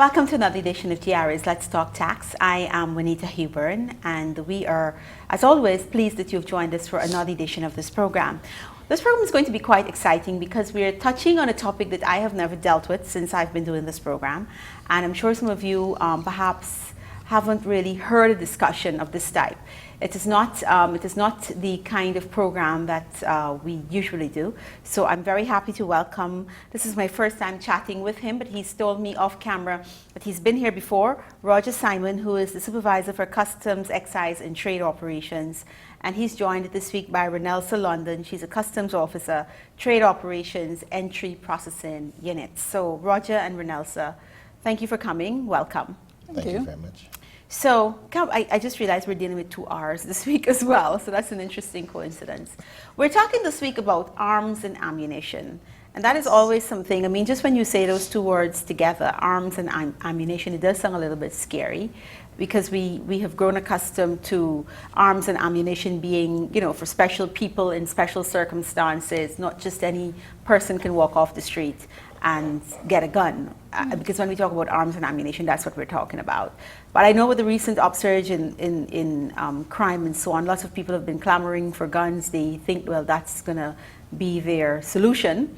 Welcome to another edition of TRA's Let's Talk Tax. I am Juanita Huburn, and we are, as always, pleased that you've joined us for another edition of this program. This program is going to be quite exciting because we're touching on a topic that I have never dealt with since I've been doing this program, and I'm sure some of you perhaps haven't really heard a discussion of this type. It is not the kind of program that we usually do. So I'm very happy to welcome, this is my first time chatting with him, but he's told me off camera that he's been here before, Roger Simon, who is the Supervisor for Customs, Excise and Trade Operations. And he's joined this week by Renelsa London. She's a Customs Officer, Trade Operations, Entry Processing Unit. So Roger and Renelsa, thank you for coming. Welcome. Thank you very much. So I just realized we're dealing with 2 R's this week as well, so that's an interesting coincidence. We're talking this week about arms and ammunition, and that is always something. I mean, just when you say those 2 words together, arms and ammunition, it does sound a little bit scary, because we have grown accustomed to arms and ammunition being, you know, for special people in special circumstances. Not just any person can walk off the street and get a gun, because when we talk about arms and ammunition, that's what we're talking about. But I know with the recent upsurge in crime and so on, lots of people have been clamoring for guns. They think, well, that's going to be their solution.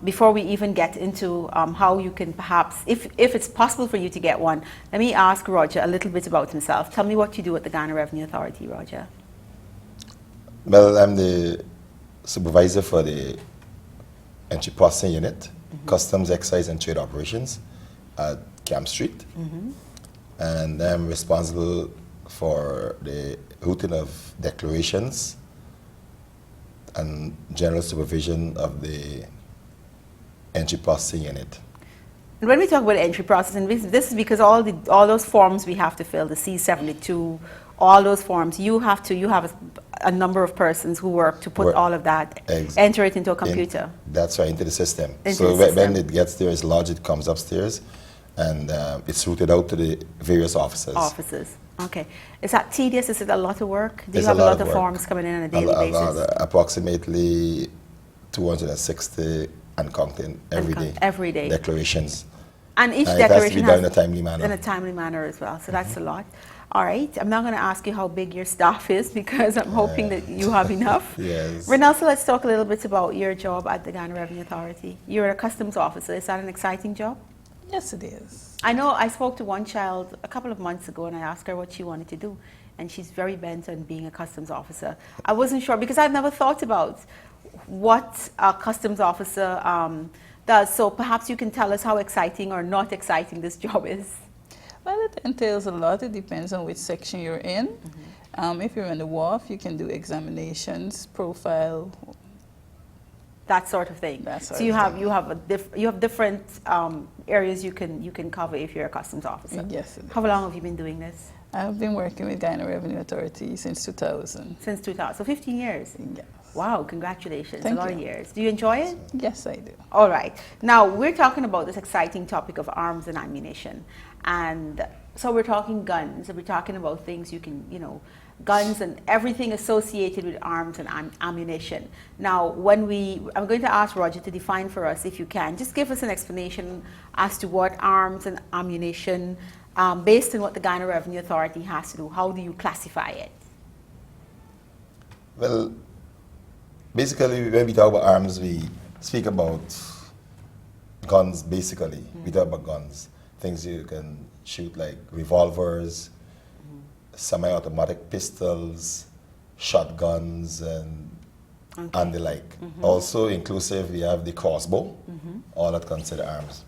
Before we even get into how you can perhaps, if it's possible for you to get one, let me ask Roger a little bit about himself. Tell me what you do at the Ghana Revenue Authority, Roger. Well, I'm the supervisor for the Entry Processing Unit, Customs, Excise and Trade Operations at Camp Street. And I'm responsible for the routing of declarations and general supervision of the Entry Processing Unit. And when we talk about entry processing, this is because all those forms we have to fill, the C-72, all those forms, you have a number of persons who work to put all of that, enter it into a computer. That's right, into the system. When it gets there, it's lodged, it comes upstairs, and it's routed out to the various offices. Okay. Is that tedious? Is it a lot of work? Do you have a lot of forms coming in on a daily basis? Approximately 260 and counting every day. Declarations. And each declaration has to be done in a timely manner. In a timely manner as well. So that's a lot. All right. I'm not going to ask you how big your staff is, because I'm hoping that you have enough. Yes. Renelsa, let's talk a little bit about your job at the Ghana Revenue Authority. You're a customs officer. Is that an exciting job? Yes, it is. I know I spoke to one child a couple of months ago, and I asked her what she wanted to do, and she's very bent on being a customs officer. I wasn't sure, because I've never thought about what a customs officer does. So perhaps you can tell us how exciting or not exciting this job is. Well, it entails a lot. It depends on which section you're in. If you're in the wharf, you can do examinations, profile, that sort of thing. So you have different areas you can cover if you're a customs officer. Yes. How long have you been doing this? I've been working with Ghana Revenue Authority since 2000. Since 2000, so 15 years. Yes. Wow, congratulations! Thank a lot you. of years. Do you enjoy it? Yes, I do. All right. Now we're talking about this exciting topic of arms and ammunition, and so we're talking guns. We're talking about things you can, guns and everything associated with arms and ammunition. Now, I'm going to ask Roger to define for us, if you can, just give us an explanation as to what arms and ammunition, based on what the Ghana Revenue Authority has to do. How do you classify it? Well, basically, when we talk about arms, we speak about guns, basically. We talk about guns, things you can shoot like revolvers, semi-automatic pistols, shotguns, and the like. Also inclusive, we have the crossbow, all that consider arms.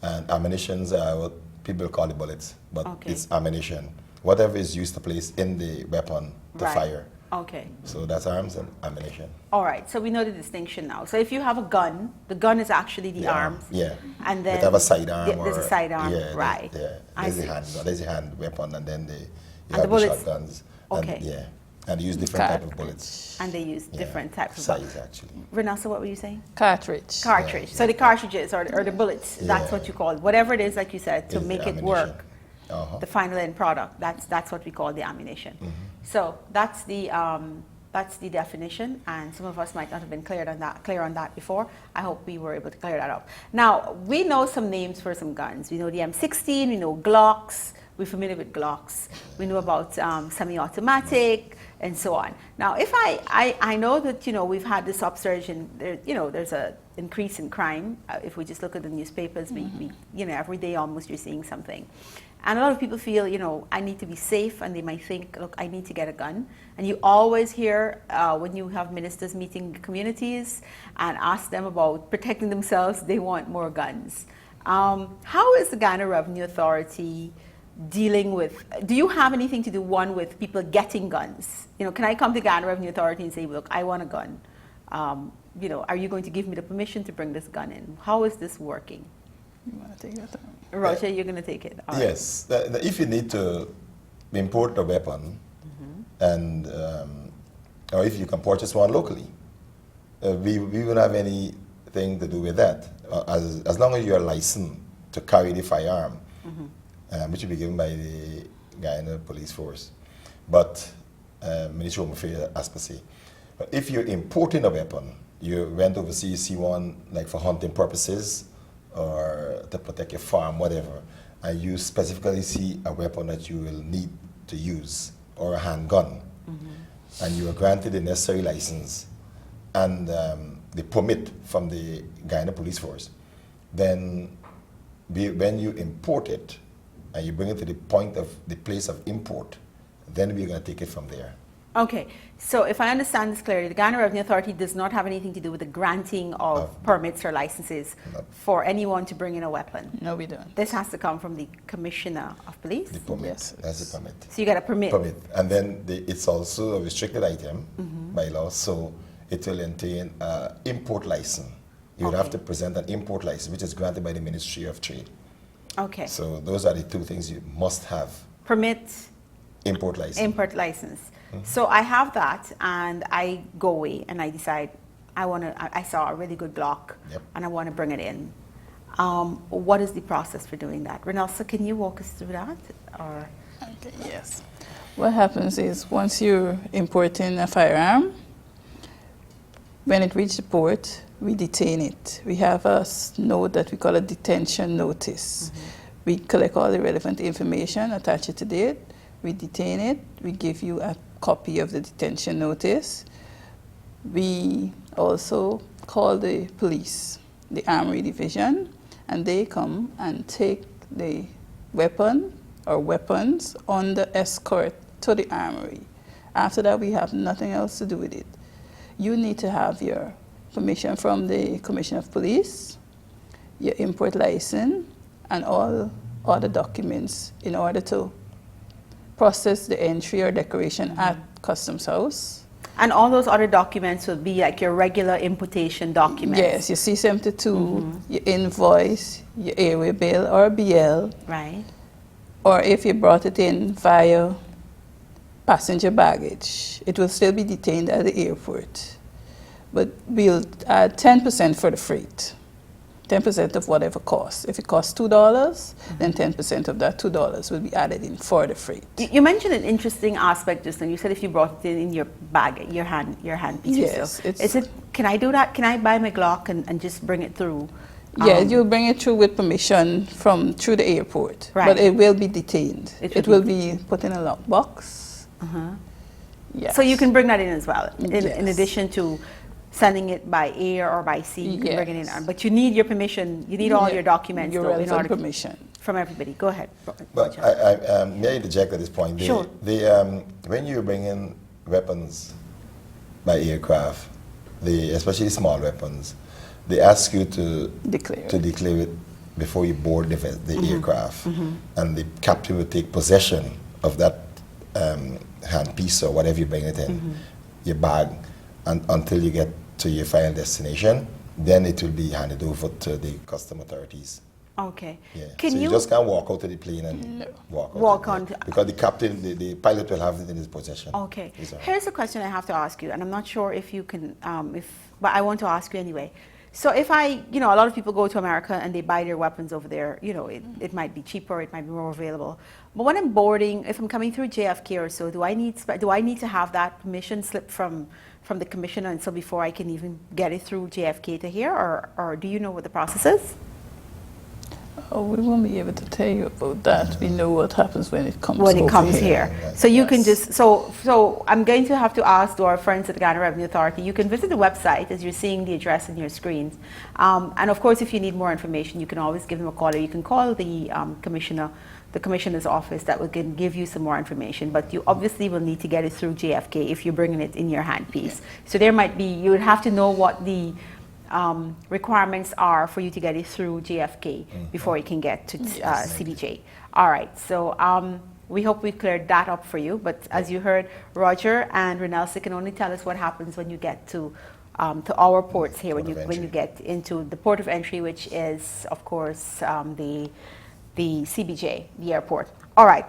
And ammunitions are what people call the bullets, but it's ammunition. Whatever is used to place in the weapon to fire. Okay. So that's arms and ammunition. All right, so we know the distinction now. So if you have a gun, the gun is actually the arms. Yeah. And then they have a sidearm. There's a sidearm, right. There's a hand weapon, and then you have the shotguns. Okay. And they use different type of bullets. And they use different types of size, actually. Renelsa, what were you saying? Cartridge. Cartridge. So the cartridges or the bullets, that's what you call it. Whatever it is, like you said, to make it work. The final end product, that's what we call the ammunition. So that's the That's the definition, and some of us might not have been clear on that before. I hope we were able to clear that up. Now, we know some names for some guns. We know the M16, we know Glocks, we're familiar with Glocks. We know about semi-automatic, and so on. Now, if I know that, we've had this upsurge in, there's a increase in crime. If we just look at the newspapers, we every day almost you're seeing something. And a lot of people feel, I need to be safe, and they might think, look, I need to get a gun. And you always hear when you have ministers meeting communities and ask them about protecting themselves, they want more guns. How is the Ghana Revenue Authority dealing with, do you have anything to do, one, with people getting guns? Can I come to Ghana Revenue Authority and say, look, I want a gun? Are you going to give me the permission to bring this gun in? How is this working? You want to take it? Roger, you're going to take it. All right. Yes. If you need to import a weapon, and or if you can purchase one locally, we won't have anything to do with that. As long as you're licensed to carry the firearm, which will be given by the Guyana Police Force. But Ministry of Home Affairs, as per se. If you're importing a weapon, you went overseas, you see one like for hunting purposes, or to protect your farm, whatever, and you specifically see a weapon that you will need to use, or a handgun, and you are granted the necessary license and the permit from the Guyana Police Force, then when you import it and you bring it to the place of import, then we're going to take it from there. Okay, so if I understand this clearly, the Ghana Revenue Authority does not have anything to do with the granting of permits or licenses for anyone to bring in a weapon. No, we don't. This has to come from the Commissioner of Police? The permit, Yes. that's the permit. So you get a permit? Permit. And then it's also a restricted item by law, so it will entail an import license. You would have to present an import license, which is granted by the Ministry of Trade. Okay. So those are the two things you must have. Permit, Import license. import license. So I have that, and I go away and I decide I saw a really good Glock, and I want to bring it in. What is the process for doing that? Renelsa, can you walk us through that? Or? Okay, yes. What happens is once you're importing a firearm, when it reaches the port, we detain it. We have a note that we call a detention notice. We collect all the relevant information, attach it to date, we detain it, we give you a copy of the detention notice. We also call the police, the Armory Division, and they come and take the weapon or weapons on the escort to the armory. After that, we have nothing else to do with it. You need to have your permission from the Commissioner of Police, your import license, and all other documents in order to process the entry or declaration at Customs House. And all those other documents would be like your regular importation documents? Yes, your C-72, your invoice, your airway bill or BL. Right. Or if you brought it in via passenger baggage, it will still be detained at the airport. But we'll add 10% for the freight. 10% of whatever costs. If it costs $2, then 10% of that $2 will be added in for the freight. You mentioned an interesting aspect just now. You said if you brought it in your bag, your hand piece. Yes. So can I do that? Can I buy my Glock and just bring it through? Yeah, you'll bring it through with permission through the airport. Right. But it will be detained. It will be put in a lockbox. Yes. So you can bring that in as well, in Yes. addition to sending it by air or by sea. You can bring it Yes. in. But you need your permission. You need all your documents your though, in relevant order permission. from everybody. Go ahead. But I may I interject at this point. Sure. When you bring in weapons by aircraft, especially small weapons, they ask you to declare it before you board the aircraft, and the captain will take possession of that handpiece or whatever you bring it in, your bag, and until you get to your final destination. Then it will be handed over to the custom authorities. Okay. Yeah. Can so you you just can't walk out of the plane and walk on because the captain, the pilot will have it in his possession. Okay. Here's a question I have to ask you, and I'm not sure if you can, but I want to ask you anyway. So if I, you know, a lot of people go to America and they buy their weapons over there, you know, it might be cheaper, it might be more available. But when I'm boarding, if I'm coming through JFK or so, do I need to have that permission slip from the commissioner, and so before I can even get it through JFK to here, or do you know what the process is? Oh, we won't be able to tell you about that. We know what happens when it comes here. So you can just, so I'm going to have to ask to our friends at the Ghana Revenue Authority, you can visit the website as you're seeing the address on your screens. And of course, if you need more information, you can always give them a call, or you can call the commissioner's office that can give you some more information. But you obviously will need to get it through JFK if you're bringing it in your handpiece. So there might be, you would have to know what the requirements are for you to get it through JFK before you can get to CBJ. All right, so we hope we've cleared that up for you. But as you heard, Roger and Renelsa can only tell us what happens when you get to our ports here, when you get into the port of entry, which is, of course, the CBJ, the airport. All right.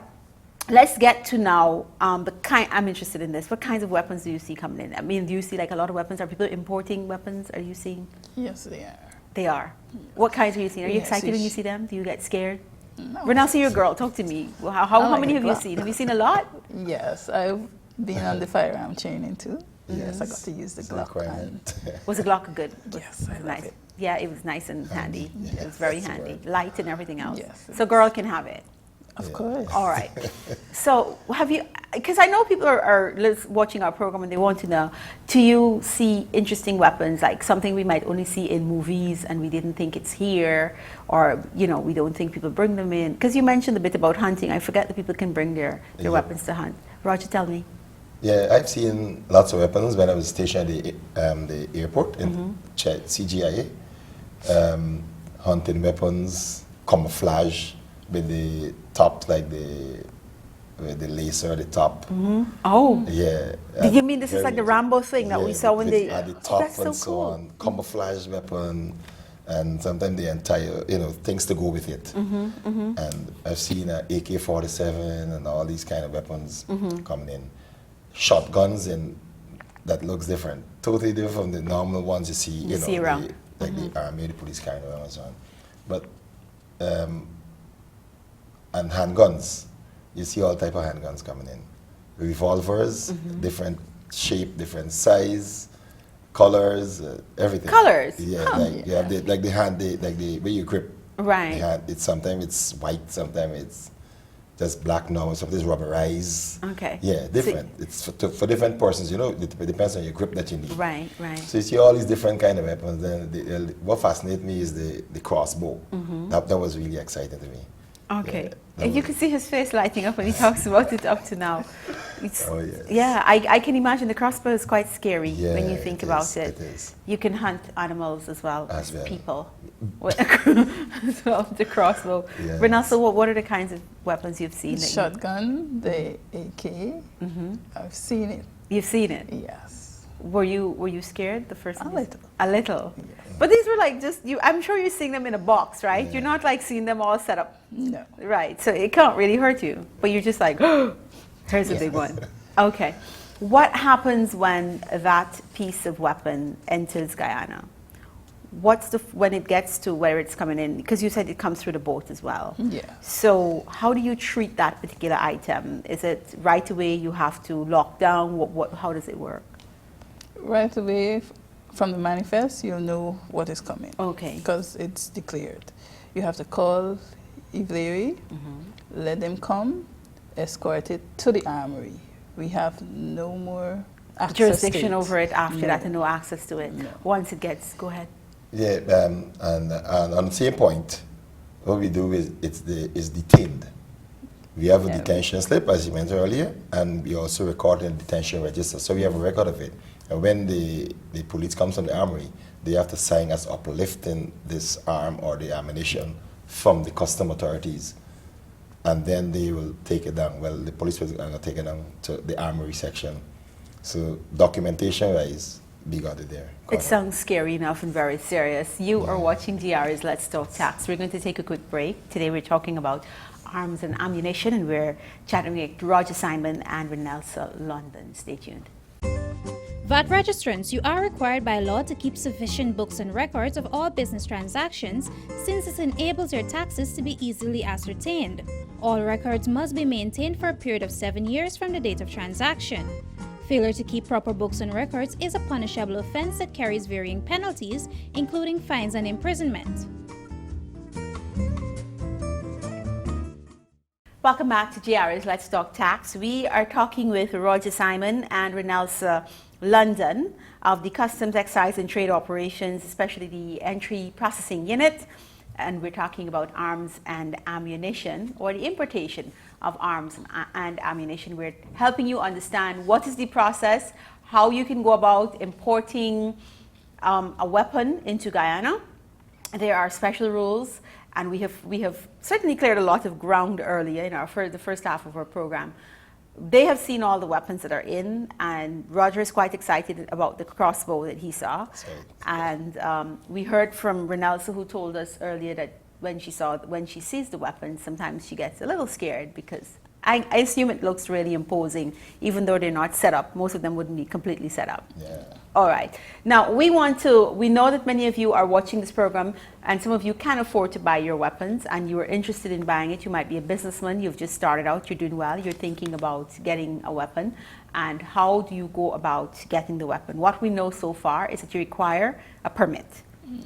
Let's get to now I'm interested in this. What kinds of weapons do you see coming in? I mean, do you see like a lot of weapons? Are people importing weapons? Are you seeing? Yes, they are. They are. Yes. What kinds are you seeing? Are you excited when you see them? Do you get scared? No. Renelsa, you're a girl. Talk to me. How many have you seen? Have you seen a lot? Yes, I've been on the firearm training too. Yes, I got to use the Glock. Was the Glock good? Yes, I love it. Yeah, it was nice and handy. Yes, it was very handy. Light and everything else. Yes. So girl can have it. Of course. All right. So have you, because I know people are watching our program and they want to know, do you see interesting weapons, like something we might only see in movies and we didn't think it's here, or, you know, we don't think people bring them in? Because you mentioned a bit about hunting. I forget that people can bring their weapons to hunt. Roger, tell me. Yeah, I've seen lots of weapons when I was stationed at the airport in CGIA. Hunting weapons, camouflage, with the top, like with the laser at the top. Oh. Yeah. Did you mean this is like the Rambo thing that we saw when they... At the top that's and so so cool. on. Camouflage weapon, and sometimes the entire, you know, things to go with it. And I've seen an AK-47 and all these kind of weapons coming in. Shotguns, and that looks different. Totally different from the normal ones you see, you know, around. Like the army, the police kind of and so on. But, and handguns. You see all type of handguns coming in. Revolvers, different shape, different size, colors, everything. Colors? Yeah, Huh. like you have the hand, like the way you grip. Right. The hand, sometimes it's white, sometimes it's just black now, sometimes it's rubberized. Okay. Yeah, different. It's for different persons, you know, it depends on your grip that you need. Right, right. So you see all these different kind of weapons. Then what fascinates me is the crossbow. That was really exciting to me. Okay. Yeah, And you can see his face lighting up when he talks about it up to now. It's, Oh, yes. Yeah, I can imagine the crossbow is quite scary when you Yeah, think it about is, it. it is. You can hunt animals as well as As well. people. As well, the crossbow. Yes. Renelsa, what are the kinds of weapons you've seen? The that shotgun, the AK, I've seen it. you've seen it. Yes. Were you scared the first A time? little. A little. Yes. But these were like just you. I'm sure you're seeing them in a box, right? Yeah. You're not like seeing them all set up. No. Right, so it can't really hurt you, but you're just like, oh, here's a big one. Okay, what happens when that piece of weapon enters Guyana? When it gets to where it's coming in? Because you said it comes through the boat as well. Yeah. So how do you treat that particular item? Is it right away you have to lock down? How does it work? Right away from the manifest, you'll know what is coming. Okay. Because it's declared. You have to call Ivlery, let them come, escort it to the armory. We have no more access Jurisdiction to it. over it after No. that and no access to it. No. Once it gets, go ahead. Yeah, and on the same point, what we do is is detained. We have a Yeah. detention slip, as you mentioned earlier, and we also record in the detention register, so we have a record of it. And when the police comes from the armory, they have to sign us uplifting this arm or the ammunition from the custom authorities, and then they will take it down. Well, the police will take it down to the armory section. So documentation-wise, we got it there. It sounds scary enough and very serious. You are watching GR's Let's Talk Tax. We're going to take a quick break. Today we're talking about arms and ammunition, and we're chatting with Roger Simon and Renelsa London. Stay tuned. VAT registrants, you are required by law to keep sufficient books and records of all business transactions since this enables your taxes to be easily ascertained. All records must be maintained for a period of 7 years from the date of transaction. Failure to keep proper books and records is a punishable offense that carries varying penalties, including fines and imprisonment. Welcome back to GR's Let's Talk Tax. We are talking with Roger Simon and Renelsa London of the Customs, Excise and Trade Operations, especially the Entry Processing Unit. And we're talking about arms and ammunition, or the importation of arms and ammunition. We're helping you understand what is the process, how you can go about importing a weapon into Guyana. There are special rules, and we have certainly cleared a lot of ground earlier in the first half of our program. They have seen all the weapons that are in, and Roger is quite excited about the crossbow that he saw. And we heard from Renelsa, who told us earlier that when she sees the weapon, sometimes she gets a little scared because I assume it looks really imposing, even though they're not set up. Most of them wouldn't be completely set up. Yeah. All right. Now, we know that many of you are watching this program, and some of you can afford to buy your weapons, and you are interested in buying it. You might be a businessman. You've just started out. You're doing well. You're thinking about getting a weapon. And how do you go about getting the weapon? What we know so far is that you require a permit.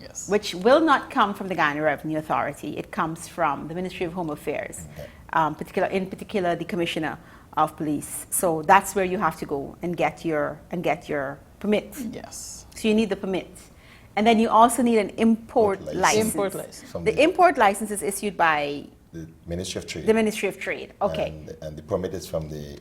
Yes. Which will not come from the Guyana Revenue Authority. It comes from the Ministry of Home Affairs, in particular the Commissioner of Police. So that's where you have to go and get your permit. Yes. So you need the permit, and then you also need an import license. Import license. The import license is issued by the Ministry of Trade. the Ministry of Trade. Okay. And the permit is from the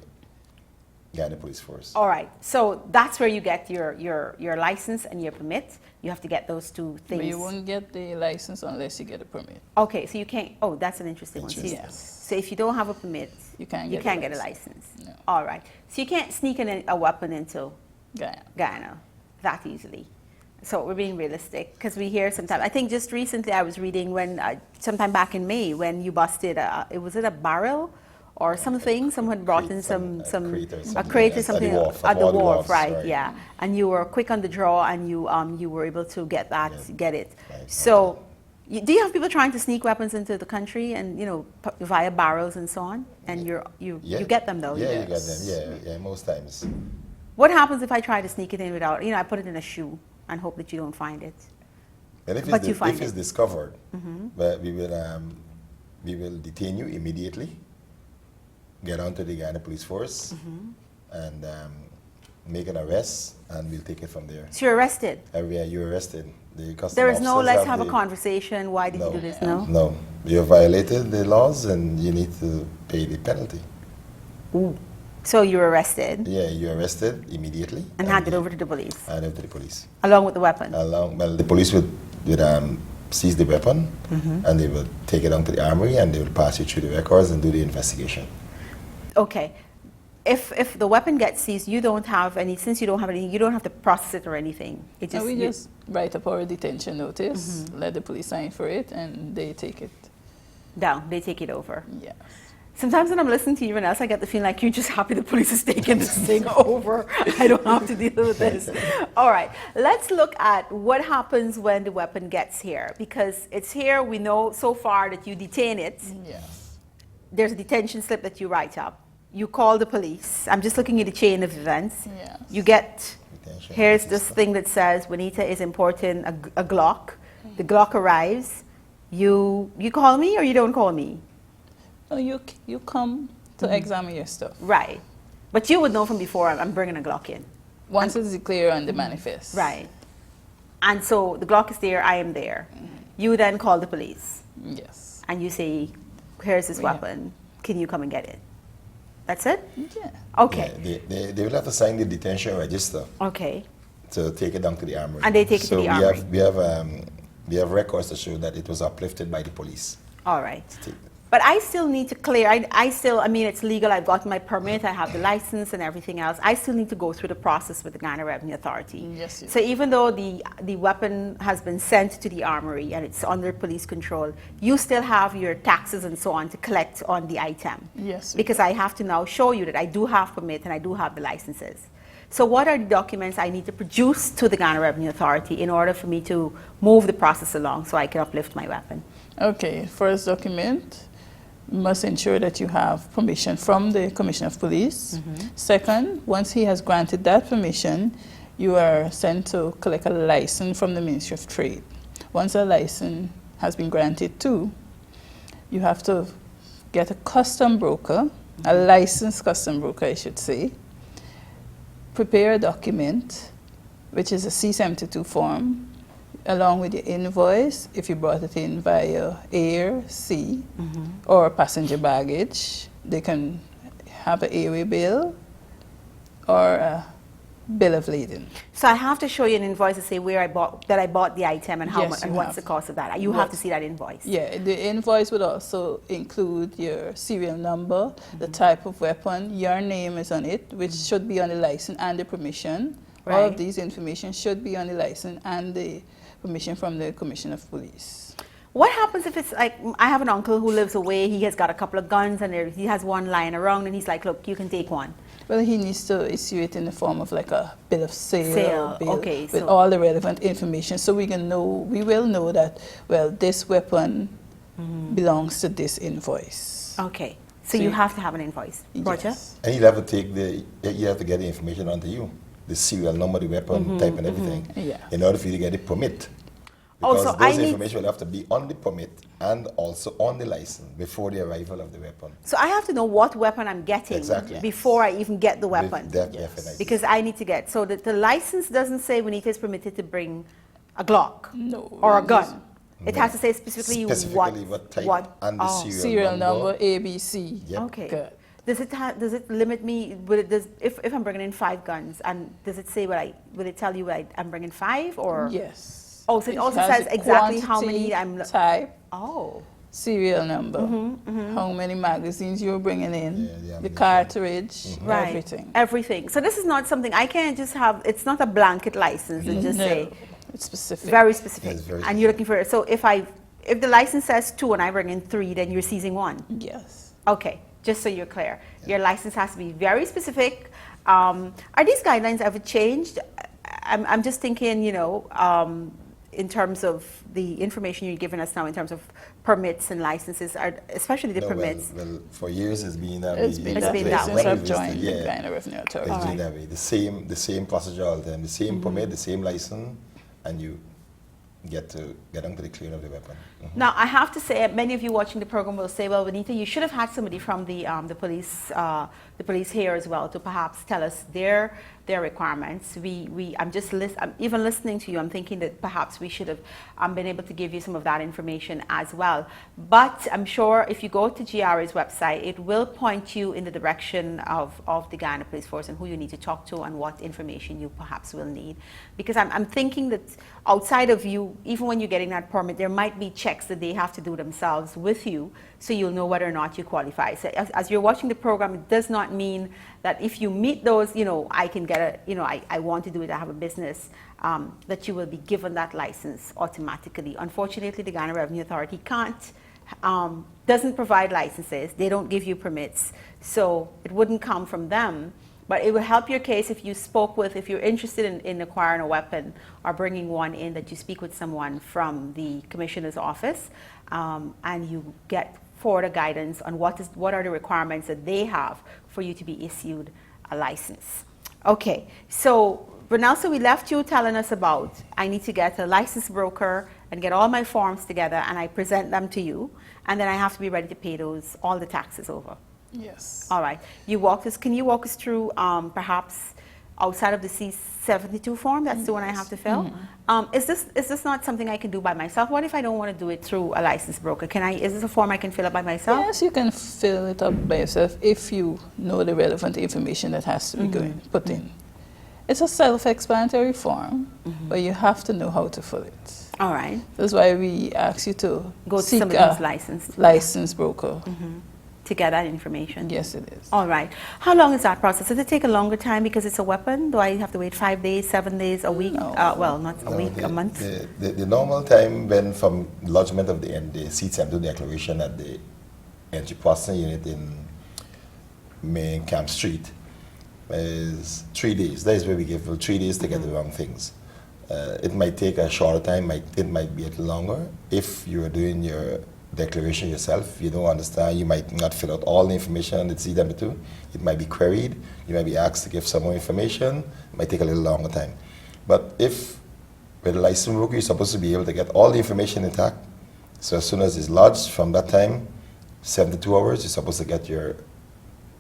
Guyana Police Force. All right. So that's where you get your license and your permit. You have to get those two things. But you won't get the license unless you get a permit. Okay, so you can't. Oh, that's an interesting one. Yes. So if you don't have a permit, You can't get a a license. No. All right. So you can't sneak in a weapon into Guyana. Guyana that easily. So we're being realistic because we hear sometimes. I think just recently I was reading when sometime back in May when you busted was it a barrel or something? Someone brought in a crate or something at the wharf, right? Yeah, and you were quick on the draw, and you were able to get it. Right. So, do you have people trying to sneak weapons into the country, and via barrels and so on? And you get them though. Yeah, Yes. you get them. Yeah, most times. What happens if I try to sneak it in without? I put it in a shoe and hope that you don't find it. And if it's discovered, but we will detain you immediately. Get onto the Guyana Police Force and make an arrest, and we'll take it from there. So you're arrested. You're arrested. The customs There is no officers let's have a conversation. Why did you do this? No. No, you violated the laws, and you need to pay the penalty. Ooh. So you were arrested Yeah, you're arrested immediately and handed over to the police Handed over to the police. along with the weapon. The police would seize the weapon, and they will take it down to the armory, and they will pass you through the records and do the investigation. Okay. If the weapon gets seized, you don't have any. Since you don't have anything, you don't have to process it or anything. It just We just write up our detention notice, let the police sign for it, and they take it down. They take it over. Yes. Sometimes when I'm listening to everyone else, I get the feeling like you're just happy the police is taking this thing over. I don't have to deal with this. All right, let's look at what happens when the weapon gets here. Because it's here, we know so far that you detain it. Yes. There's a detention slip that you write up. You call the police. I'm just looking at the chain of events. Yes. You get, Detention. here's this thing that says, Juanita is importing a Glock. The Glock arrives. You call me or you don't call me? No, you come to examine your stuff. Right. But you would know from before I'm bringing a Glock in. Once it's declared on the manifest. Right. And so the Glock is there, I am there. You then call the police. Yes. And you say, here's this Yeah. weapon. Can you come and get it? That's it? Yeah. Okay. Yeah, they will have to sign the detention register Okay. to take it down to the armory. And they take it to the armory. We have records to show that it was uplifted by the police. All right. Take- But I still need to clear, I mean, it's legal, I've gotten my permit, I have the license and everything else. I still need to go through the process with the Guyana Revenue Authority. Yes, you So even though the weapon has been sent to the armory and it's under police control, you still have your taxes and so on to collect on the item. Yes. Because I have to now show you that I do have permit and I do have the licenses. So what are the documents I need to produce to the Ghana Revenue Authority in order for me to move the process along so I can uplift my weapon? Okay, first document, you must ensure that you have permission from the Commissioner of Police. Second, once he has granted that permission, you are sent to collect a license from the Ministry of Trade. Once a license has been granted too, you have to get a custom broker, a licensed custom broker, I should say. Prepare a document, which is a C-72 form, along with your invoice, if you brought it in via air, sea, or passenger baggage. They can have an airway bill or a bill of lading. So I have to show you an invoice to say where I bought the item and how Yes, much and you what's have. the cost of that. You have to see that invoice. Yeah, the invoice would also include your serial number, the type of weapon, your name is on it, which should be on the license and the permission. All Right. of these information should be on the license and the permission from the Commissioner of Police. What happens if it's like, I have an uncle who lives away, he has got a couple of guns and he has one lying around and he's like, look, you can take one. Well, he needs to issue it in the form of like a bill of sale, Sale, or bill okay, with so- all the relevant information, so we will know that, well, this weapon belongs to this invoice. Okay, so you have to have an invoice. Roger? Yes. And you have to get the information onto you, the serial number, the weapon type, and everything, Yeah. in order for you to get the permit. Oh, Because so I those need- information will have to be on the permit and also on the license before the arrival of the weapon. So I have to know what weapon I'm getting Exactly. before I even get the weapon. Definitely. Because I need to get, so the license doesn't say Juanita is permitted to bring a Glock No. or a it gun. doesn't. It has to say specifically, what type and the serial, Serial number ABC. Yep. Okay. Good. Does it limit me? If I'm bringing in 5 guns, and does it say will it tell you I'm bringing 5 or? Yes. Oh, so it also has says the exactly how quantity, many I'm. type, Oh. serial number, how many magazines you're bringing in, Yeah, the the ammunition. cartridge, Right. everything. Everything. So this is not something I can't just have. It's not a blanket license and just No, say it's specific. very specific. Yes, very and you're looking for it. So if the license says 2 and I bring in 3, then you're seizing 1. Yes. Okay, just so you're clear. Your license has to be very specific. Are these guidelines ever changed? I'm just thinking, in terms of the information you're giving us now, in terms of permits and licenses, especially the No, permits. Well, for years it's been that It's way. been It's that been way that since way. I've joined the Yeah. Ghana Revenue Authority. It's been Alright. that way. The same procedure all the time, the same permit, the same license, and you get onto the clearing of the weapon. Now, I have to say, many of you watching the program will say, well, Benita, you should have had somebody from the police here as well to perhaps tell us their requirements. I'm even listening to you, I'm thinking that perhaps we should have been able to give you some of that information as well. But I'm sure if you go to GRA's website, it will point you in the direction of the Ghana Police Force and who you need to talk to and what information you perhaps will need. Because I'm thinking that outside of you, even when you're getting that permit, there might be checks that they have to do themselves with you, so you'll know whether or not you qualify. So as you're watching the program, it does not mean that if you meet those, I can get I want to do it, I have a business, that you will be given that license automatically. Unfortunately, the Ghana Revenue Authority doesn't provide licenses. They don't give you permits, so it wouldn't come from them. But it will help your case if you're interested in acquiring a weapon or bringing one in, that you speak with someone from the Commissioner's office, and you get further guidance on what are the requirements that they have for you to be issued a license. Okay, so Brunelso, we left you telling us about I need to get a licensed broker and get all my forms together, and I present them to you, and then I have to be ready to pay all the taxes over. Yes. All right. Can you walk us through perhaps outside of the C-72 form? That's the one I have to fill. Is this not something I can do by myself? What if I don't want to do it through a licensed broker? Is this a form I can fill up by myself? Yes, you can fill it up by yourself if you know the relevant information that has to be put in. It's a self-explanatory form, but you have to know how to fill it. All right. That's why we ask you to Go to seek somebody who's licensed licensed broker. to get that information. Yes, it is. All right. How long is that process? Does it take a longer time because it's a weapon? Do I have to wait 5 days, 7 days, a week? No. Well, not a week, a month? The normal time when from lodgement of the C-72 declaration at the entry processing unit in Main Camp Street, is 3 days. That is where we give 3 days to get the wrong things. It might take a shorter time, it might be a little longer. If you are doing your declaration yourself, you don't understand, you might not fill out all the information on the C-72. It might be queried, you might be asked to give some more information, it might take a little longer time. But if with a licensed broker, you're supposed to be able to get all the information intact. So as soon as it's lodged, from that time, 72 hours, you're supposed to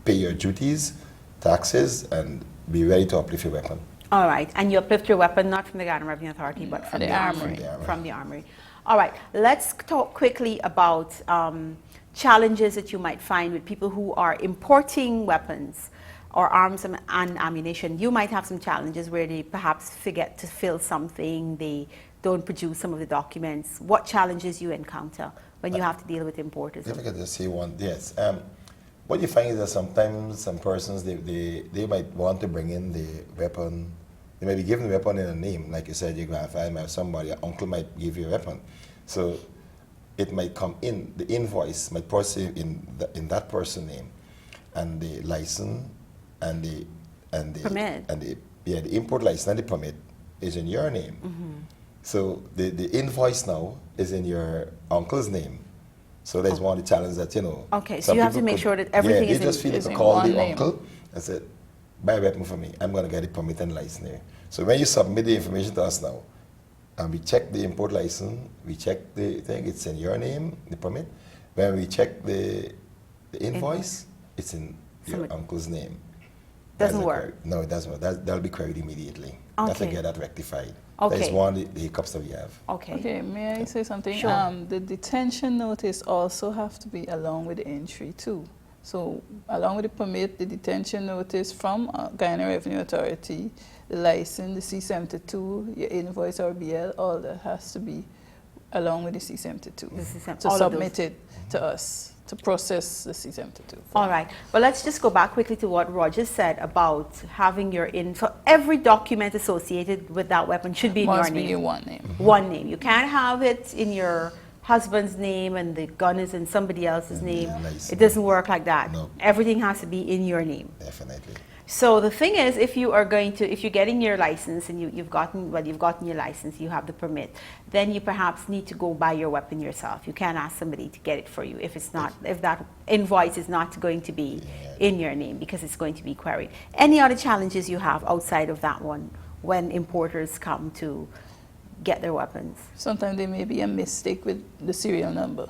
pay your duties, taxes, and be ready to uplift your weapon. All right, and you uplift your weapon not from the Ghana Revenue Authority, but from the Armory. From the Armory. All right, let's talk quickly about challenges that you might find with people who are importing weapons or arms and ammunition. You might have some challenges where they perhaps forget to fill something, they don't produce some of the documents. What challenges you encounter when you have to deal with importers? If I could just say one, yes. What you find is that sometimes some persons, they might want to bring in the weapon. They might be given the weapon in a name. Like you said, your grandfather might have somebody, your uncle might give you a weapon. So it might come in, the invoice might proceed in that person's name. And the license and the permit. And the import license and the permit is in your name. So the invoice now is in your uncle's name. So there's one of the challenges that, Okay, so you have to make sure that everything is they just feel is to in call one the name. uncle and say, buy a weapon for me. I'm going to get the permit and license here. So when you submit the information to us now, and we check the import license, we check the thing, it's in your name, the permit. When we check the invoice, it's in your uncle's name. Doesn't work. No, it doesn't work. That'll be queried immediately. Okay. That's to get that rectified. Okay. That is one of the hiccups that we have. Okay. May I say something? Sure. The detention notice also have to be along with the entry too. So along with the permit, the detention notice from Guyana Revenue Authority, the license, the C-72, your invoice or BL, all that has to be along with the C-72 to submit it to us to process the C-72. All right. Well, let's just go back quickly to what Roger said about having your so every document associated with that weapon should be in Must your be name. in one name. One name. You can't have it in your husband's name and the gun is in somebody else's name. Nice. It doesn't work like that. No. Everything has to be in your name. Definitely. So the thing is, if you're getting your license and you've gotten your license, you have the permit, then you perhaps need to go buy your weapon yourself. You can't ask somebody to get it for you if that invoice is not going to be in your name because it's going to be queried. Any other challenges you have outside of that one when importers come to get their weapons? Sometimes there may be a mistake with the serial number.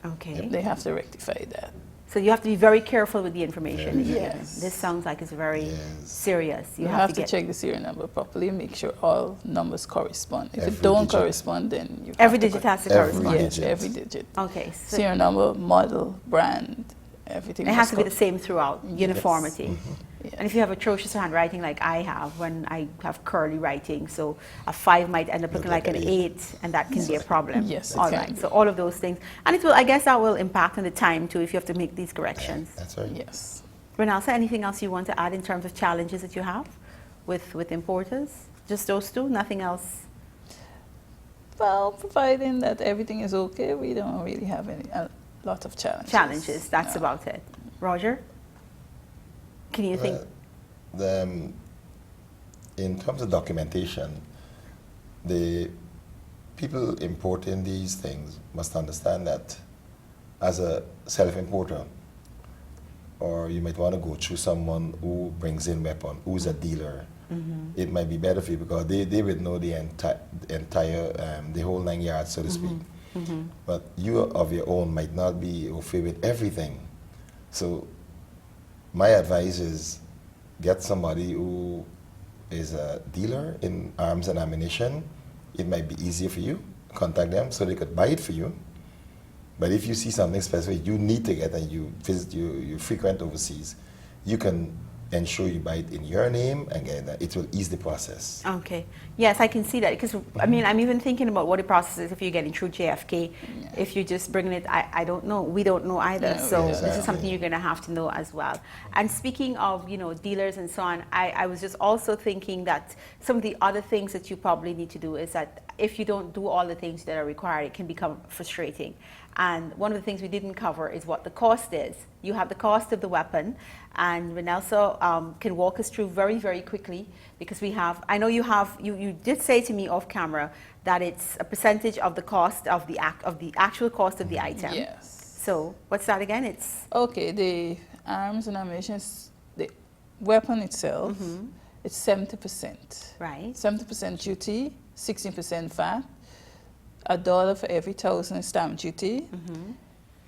Okay. They have to rectify that. So you have to be very careful with the information that you're Yes. giving. This sounds like it's very Yes. serious. You have to check the serial number properly, make sure all numbers correspond. If Every it don't digit. correspond, then you Every have to digit correct. has to correspond. Every Yes, digit. every digit. Okay. So Serial number, model, brand, everything. it has must to be the co- same throughout, uniformity. Yes. And if you have atrocious handwriting like I have, when I have curly writing, so a 5 might end up looking like an 8, and that can be a problem. Yes, it all can right. be. So all of those things, and it will. I guess that will impact on the time too if you have to make these corrections. That's right. Yes. Renalsa, anything else you want to add in terms of challenges that you have with importers? Just those two, nothing else. Well, providing that everything is okay, we don't really have a lot of challenges. Challenges. That's No. about it. Roger, can you think? In terms of documentation, the people importing these things must understand that as a self-importer, or you might want to go through someone who brings in weapon, who's a dealer. It might be better for you because they would know the entire, the whole 9 yards, so to speak. But you of your own might not be au fait with everything. So my advice is get somebody who is a dealer in arms and ammunition. It might be easier for you. Contact them so they could buy it for you. But if you see something specific you need to get and you visit, you frequent overseas, you can ensure you buy it in your name and get that. It will ease the process. Okay. Yes, I can see that because I mean I'm even thinking about what the process is if you're getting through JFK. If you're just bringing it, I don't know. We don't know either. No, So exactly. this is something you're going to have to know as well. And speaking of dealers and so on, I was just also thinking that some of the other things that you probably need to do is that if you don't do all the things that are required, it can become frustrating. And one of the things we didn't cover is what the cost is. You have the cost of the weapon, and Renelso can walk us through very, very quickly, because we have, I know you did say to me off camera that it's a percentage of the cost of the actual cost of the item. Yes. So what's that again? It's Okay, the arms and ammunition, the weapon itself, it's 70%. right. 70% duty, 16% VAT, $1 for every 1,000 stamp duty.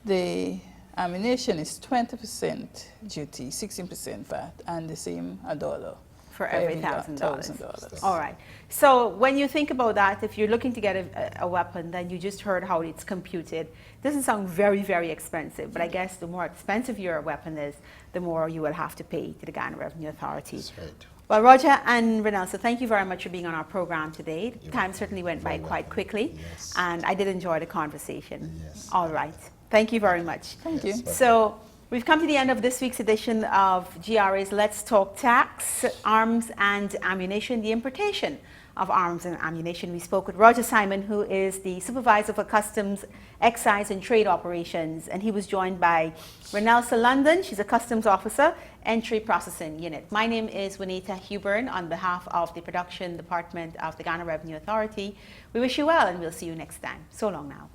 The ammunition is 20% duty, 16% VAT, and the same $1 For every $1,000. $1,000. All right. So when you think about that, if you're looking to get a weapon, then you just heard how it's computed. It doesn't sound very, very expensive, but I guess the more expensive your weapon is, the more you will have to pay to the Ghana Revenue Authority. That's right. Well, Roger and Renelso, thank you very much for being on our program today. Time certainly went by quite quickly, Yes. and I did enjoy the conversation. Yes. All right. Thank you very much. Thank you. Yes. So we've come to the end of this week's edition of GRA's Let's Talk Tax, Arms and Ammunition, the importation of arms and ammunition. We spoke with Roger Simon, who is the supervisor for Customs, Excise and Trade Operations, and he was joined by Renelso London. She's a Customs Officer, Entry Processing Unit. My name is Juanita Huburn on behalf of the Production Department of the Ghana Revenue Authority. We wish you well, and we'll see you next time. So long now.